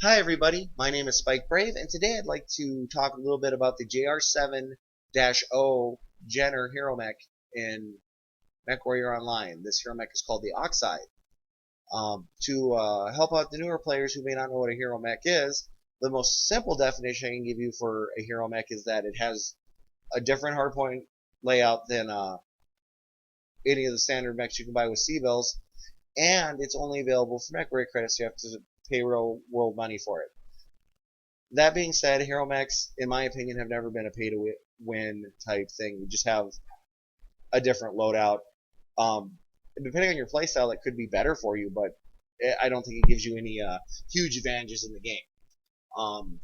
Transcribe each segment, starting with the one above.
Hi everybody, my name is Spike Brave, and today I'd like to talk a little bit about the JR7-O Jenner Hero Mech in Mechwarrior Online. This hero mech is called the Oxide. To help out the newer players who may not know what a hero mech is, the most simple definition I can give you for a hero mech is that it has a different hardpoint layout than any of the standard mechs you can buy with C-bills, and it's only available for Mechwarrior credits, so you have to pay real world money for it. That being said, hero mechs, in my opinion, have never been a pay-to-win type thing. You just have a different loadout. Um, Depending on your playstyle, it could be better for you, but I don't think it gives you any huge advantages in the game. Um,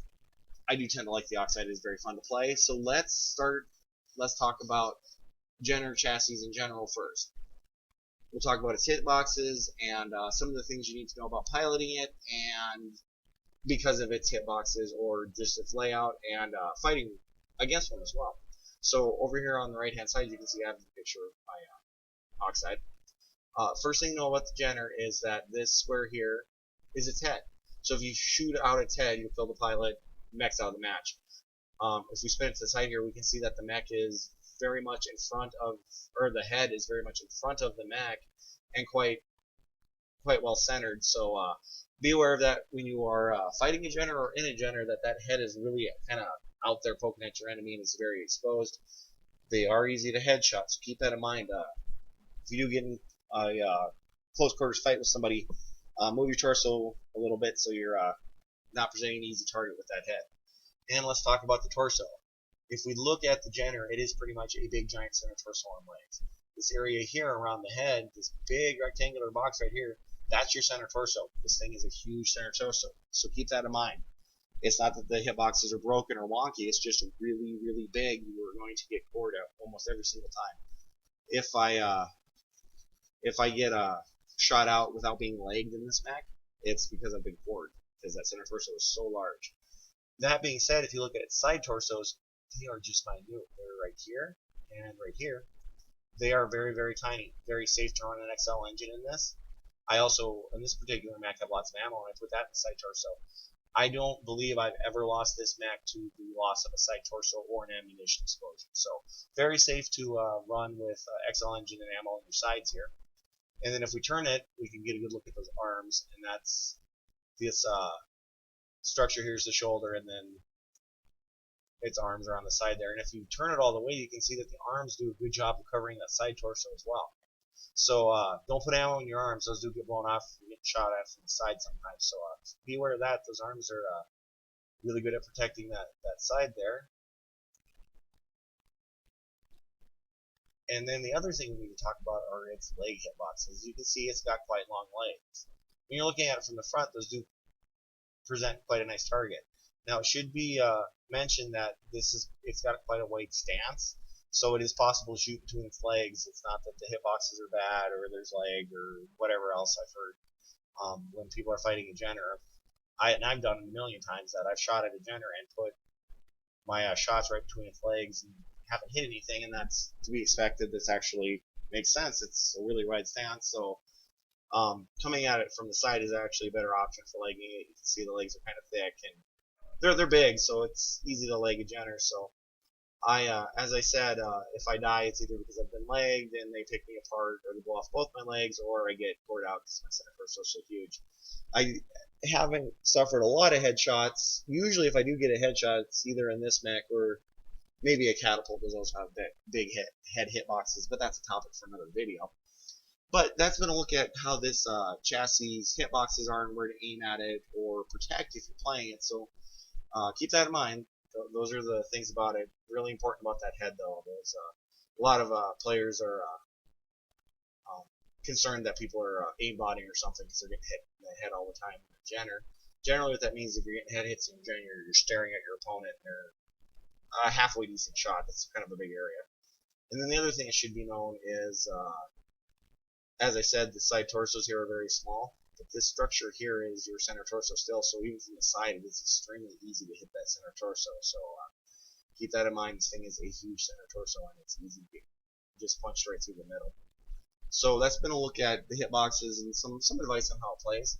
I do tend to like the Oxide; it's very fun to play. So let's start. Let's talk about Jenner chassis in general first. We'll talk about its hitboxes and some of the things you need to know about piloting it, and because of its hitboxes or just its layout and fighting against one as well. So over here on the right hand side, you can see I have the picture of my Oxide. First thing to know about the Jenner is that this square here is its head. So if you shoot out its head, you kill the pilot, mech's out of the match. If we spin it to the side here, we can see that the mech is very much in front of, or the head is very much in front of the mech, and quite well centered. So be aware of that when you are fighting a Jenner or in a Jenner, that head is really kind of out there poking at your enemy and is very exposed. They are easy to headshot, so keep that in mind. If you do get in a close quarters fight with somebody, move your torso a little bit so you're not presenting an easy target with that head. And let's talk about the torso. If we look at the Jenner, it is pretty much a big giant center torso on legs. This area here around the head, this big rectangular box right here, that's your center torso. This thing is a huge center torso, so keep that in mind. It's not that the hitboxes are broken or wonky, it's just really, really big. You are going to get cored at almost every single time. If I get shot out without being legged in this mech, it's because I've been cored, because that center torso is so large. That being said, if you look at its side torsos, they are just minute. They're right here and right here. They are very, very tiny. Very safe to run an XL engine in this. I also, in this particular mech, have lots of ammo, and I put that in the side torso. I don't believe I've ever lost this mech to the loss of a side torso or an ammunition explosion. So very safe to run with XL engine and ammo on your sides here. And then if we turn it, we can get a good look at those arms, and that's this structure. Here's the shoulder, and then its arms are on the side there. And if you turn it all the way, you can see that the arms do a good job of covering that side torso as well. So don't put ammo in your arms; those do get blown off and get shot at from the side sometimes. So be aware of that. Those arms are really good at protecting that side there. And then the other thing we need to talk about are its leg hitboxes. As you can see, it's got quite long legs. When you're looking at it from the front, those do present quite a nice target. Now, it should be mentioned that it's got quite a wide stance, so it is possible to shoot between its legs. It's not that the hitboxes are bad or there's lag or whatever else I've heard when people are fighting a Jenner. And I've done it a million times that I've shot at a Jenner and put my shots right between its legs and haven't hit anything, and that's to be expected. This actually makes sense. It's a really wide stance, so coming at it from the side is actually a better option for legging it. You can see the legs are kind of thick, and they're big, so it's easy to leg a Jenner. So as I said, if I die, it's either because I've been legged and they pick me apart, or they blow off both my legs, or I get cored out because my center torso is so huge. I haven't suffered a lot of headshots. Usually, if I do get a headshot, it's either in this mech or maybe a catapult does also have big head hitboxes, but that's a topic for another video. But that's going to look at how this chassis hitboxes are and where to aim at it or protect if you're playing it. So keep that in mind. Those are the things about it. Really important about that head, though. There's a lot of players are concerned that people are aimbotting or something because they're getting hit in the head all the time in a Jenner. Generally, what that means is if you're getting head hits in a Jenner, you're staring at your opponent and they're a halfway decent shot. That's kind of a big area. And then the other thing that should be known is, as I said, the side torsos here are very small. But this structure here is your center torso still, so even from the side, it is extremely easy to hit that center torso. So keep that in mind. This thing is a huge center torso, and it's easy to just punch right through the middle. So that's been a look at the hitboxes and some advice on how it plays.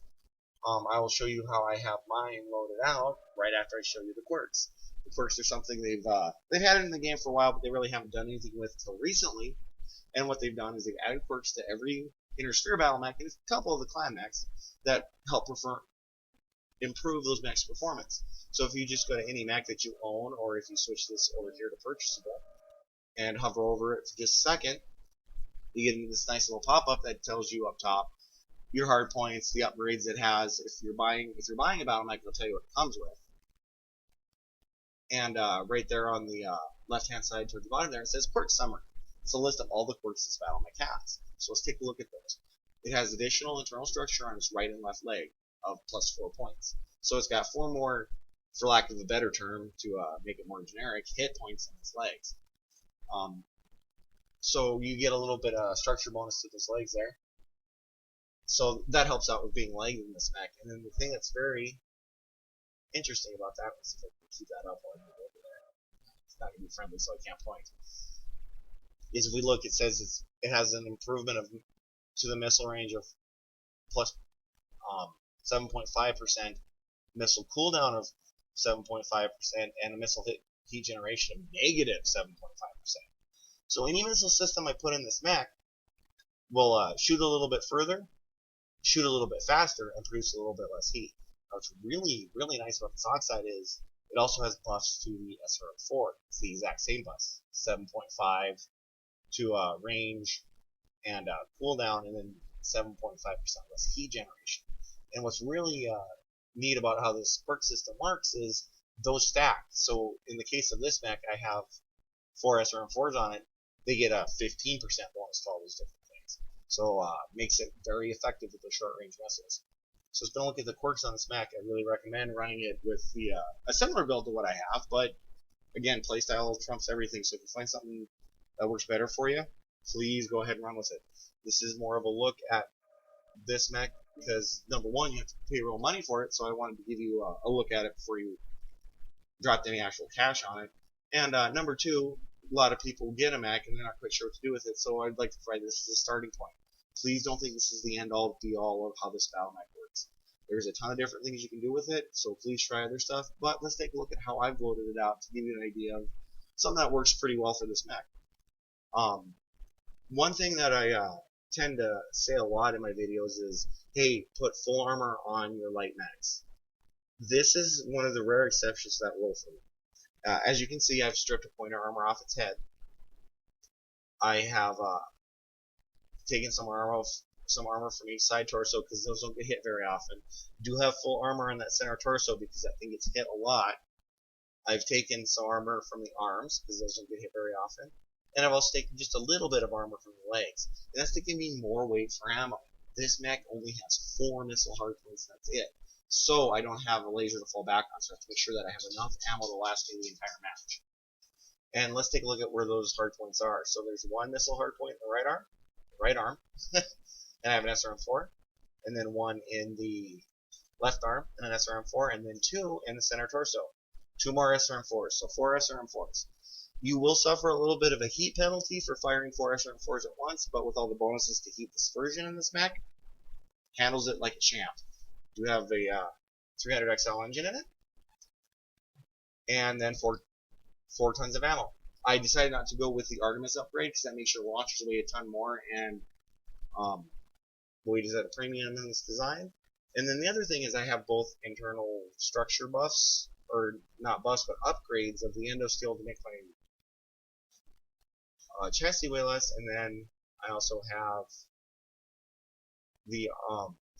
I will show you how I have mine loaded out right after I show you the quirks. The quirks are something they've had it in the game for a while, but they really haven't done anything with until recently. And what they've done is they've added quirks to every Inner Sphere battle mech and a couple of the clan mechs that help improve those mechs' performance. So if you just go to any mech that you own, or if you switch this over here to purchasable and hover over it for just a second, you get this nice little pop-up that tells you up top your hard points, the upgrades it has. If you're buying a battle mech, it'll tell you what it comes with. And right there on the left-hand side towards the bottom there, it says Quirk Summary. It's a list of all the quirks this battle mech has. So let's take a look at those. It has additional internal structure on its right and left leg of plus 4 points. So it's got 4 more, for lack of a better term, to make it more generic, hit points in its legs. So you get a little bit of structure bonus to those legs there. So that helps out with being legged in this mech. And then the thing that's very interesting about that, let's see if I can keep that up while I move over there. It's not going to be friendly, so I can't point. Is if we look, it says it has an improvement to the missile range of plus 7.5%, missile cooldown of 7.5%, and a missile heat generation of negative 7.5%. So any missile system I put in this mech will shoot a little bit further, shoot a little bit faster, and produce a little bit less heat. Now, what's really, really nice about this Oxide is it also has buffs to the SRM4. It's the exact same buffs, 7.5 to range and cooldown, and then 7.5% less heat generation. And what's really neat about how this quirk system works is those stack. So in the case of this mech, I have 4 SRM4s on it. They get a 15% bonus to all those different things. So makes it very effective with the short range missiles. So it's been a look at the quirks on this mech. I really recommend running it with the a similar build to what I have, but again, playstyle trumps everything. So if you find something that works better for you, please go ahead and run with it. This is more of a look at this mech because number one, you have to pay real money for it, so I wanted to give you a look at it before you dropped any actual cash on it. And number two, a lot of people get a mech and they're not quite sure what to do with it, so I'd like to provide this as a starting point. Please don't think this is the end-all, be-all of how this battle mech works. There's a ton of different things you can do with it, so please try other stuff, but let's take a look at how I've loaded it out to give you an idea of something that works pretty well for this mech. One thing that I tend to say a lot in my videos is, hey, put full armor on your light mechs. This is one of the rare exceptions to that rule for me. As you can see, I've stripped a pointer armor off its head. I have taken some armor from each side torso because those don't get hit very often. Do have full armor on that center torso because that thing gets hit a lot. I've taken some armor from the arms because those don't get hit very often. And I've also taken just a little bit of armor from the legs. And that's to give me more weight for ammo. This mech only has 4 missile hardpoints, that's it. So I don't have a laser to fall back on, so I have to make sure that I have enough ammo to last me the entire match. And let's take a look at where those hardpoints are. So there's 1 missile hardpoint in the right arm, and I have an SRM4, and then 1 in the left arm, and an SRM4, and then 2 in the center torso. 2 more SRM4s, so 4 SRM4s. You will suffer a little bit of a heat penalty for firing 4 SRM4s at once, but with all the bonuses to heat this version in this mech, handles it like a champ. You have a 300XL engine in it, and then 4 tons of ammo. I decided not to go with the Artemis upgrade because that makes your launchers weigh a ton more, and weight is at a premium in this design. And then the other thing is I have both internal structure buffs, or not buffs, but upgrades of the endosteel to make my chassis weigh less, and then I also have the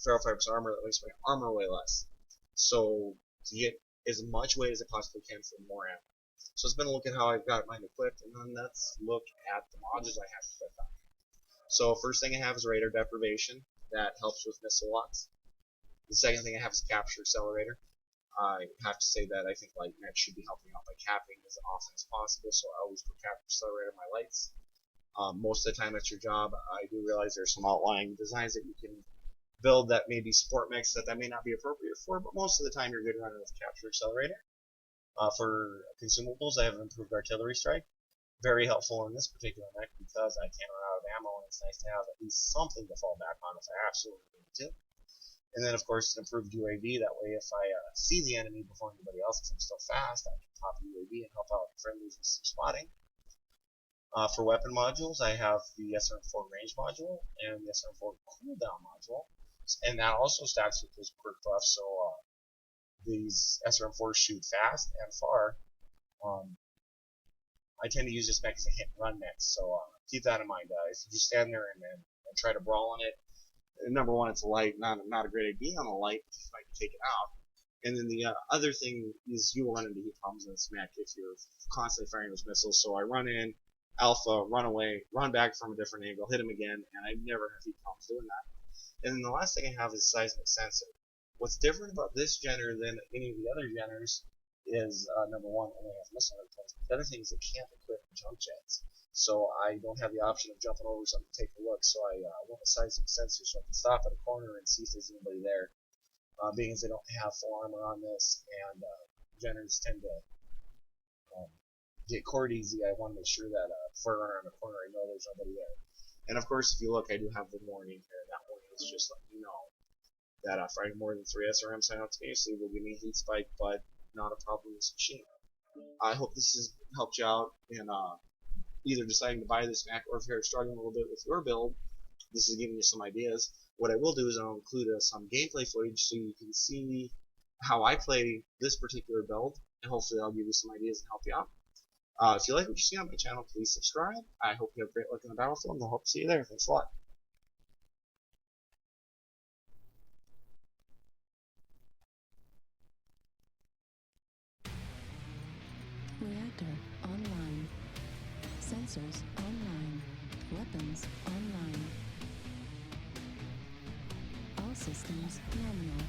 ferrofibrous armor that makes my armor weigh less. So to get as much weight as I possibly can for more ammo. So it's been a look at how I've got mine equipped, and then let's look at the modules I have equipped on. So first thing I have is radar deprivation. That helps with missile locks. The second thing I have is capture accelerator. I have to say that I think light mech should be helping out by capping as often as possible, so I always put capture accelerator in my lights. Most of the time at your job, I do realize there's some outlying designs that you can build that maybe support mechs that may not be appropriate for, but most of the time you're good running with capture accelerator. For consumables, I have improved artillery strike. Very helpful in this particular mech because I can't run out of ammo, and it's nice to have at least something to fall back on if I absolutely need to. And then, of course, an improved UAV. That way, if I see the enemy before anybody else, because I'm still fast, I can pop a UAV and help out friendlies with some spotting. For weapon modules, I have the SRM4 range module and the SRM4 cooldown module. And that also stacks with those quirk buffs, so these SRM4s shoot fast and far. I tend to use this mech as a hit and run mech, so keep that in mind. If you just stand there and try to brawl on it, number one, it's light, not a great idea on a light, you might take it out. And then the other thing is you will run into heat problems in this mech if you're constantly firing those missiles. So I run in, alpha, run away, run back from a different angle, hit him again, and I never have heat problems doing that. And then the last thing I have is seismic sensor. What's different about this Jenner than any of the other Jenners is, number one, only has missile returns. The other thing is it can't equip jump jets. So I don't have the option of jumping over something to take a look, so I want a seismic sensor so I can stop at a corner and see if there's anybody there. Being as they don't have full armor on this, and Jenners tend to get cored easy, I want to make sure that before I run around the corner I know there's nobody there. And of course, if you look, I do have the warning here. That warning is just letting you know that firing more than 3 SRM simultaneously will give me a heat spike, but not a problem with this machine. I hope this has helped you out in either deciding to buy this mech, or if you're struggling a little bit with your build, this is giving you some ideas. What I will do is I'll include some gameplay footage so you can see how I play this particular build, and hopefully I'll give you some ideas and help you out. If you like what you see on my channel, please subscribe. I hope you have great luck in the battlefield, and I hope to see you there. Thanks a lot. Reactor online. Sensors online. Weapons online. All systems nominal.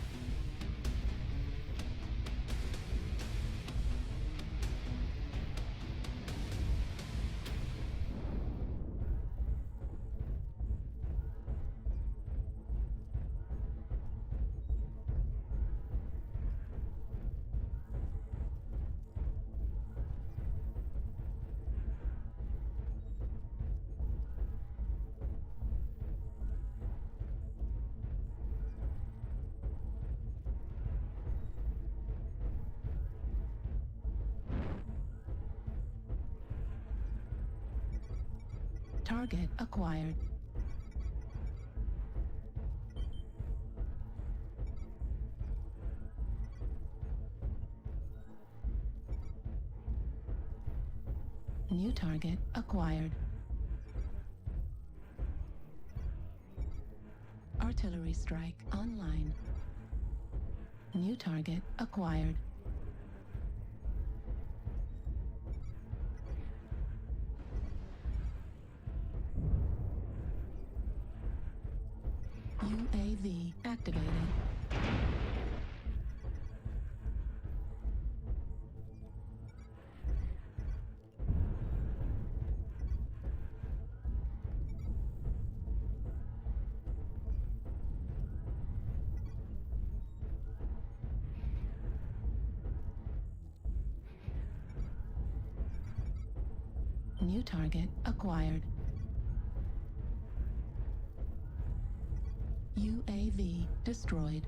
Target acquired. New target acquired. Artillery strike online. New target acquired. UAV activated. New target acquired. UAV destroyed.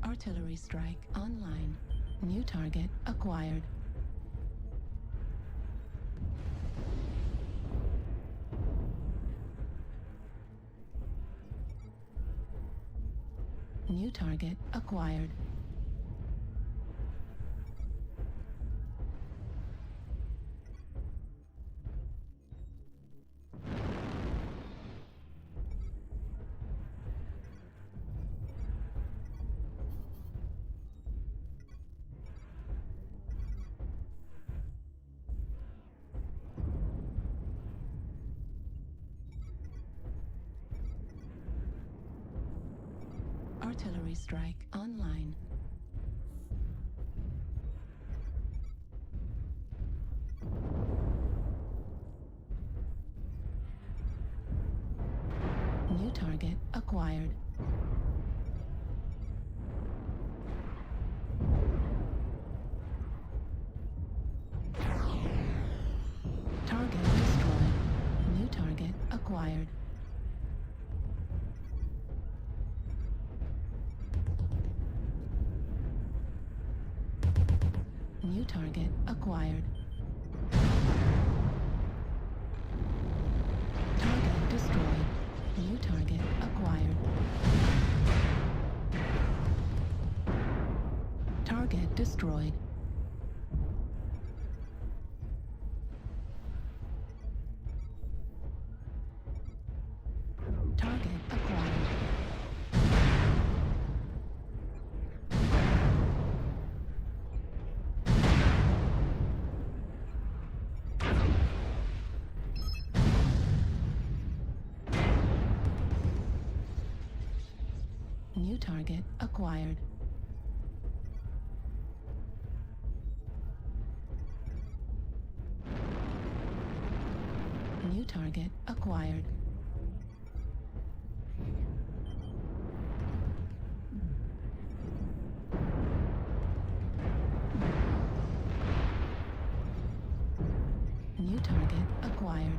Artillery strike online. New target acquired. New target acquired. Artillery strike online. New target acquired. Target destroyed. New target acquired. New target acquired. Target destroyed. New target acquired. Target destroyed. Target acquired. New target acquired. New target acquired. New target acquired.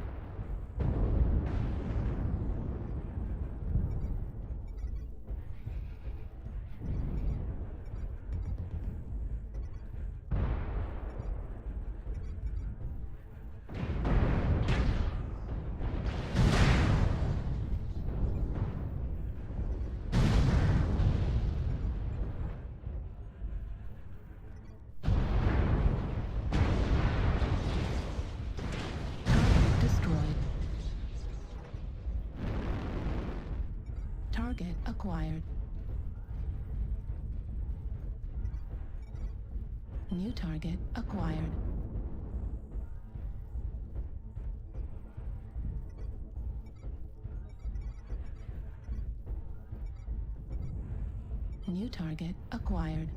Target destroyed. Target acquired. New target acquired. New target acquired.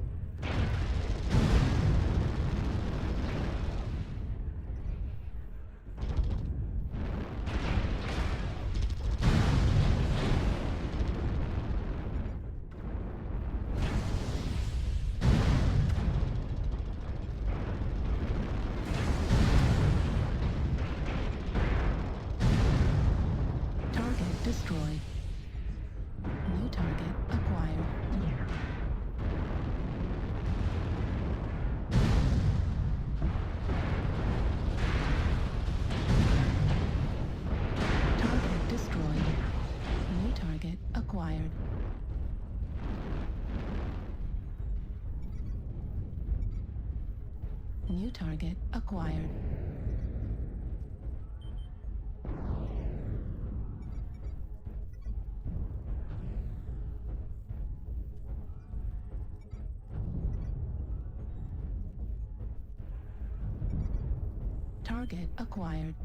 Target destroyed. New target acquired. Target destroyed. New target acquired. New target acquired. Target acquired.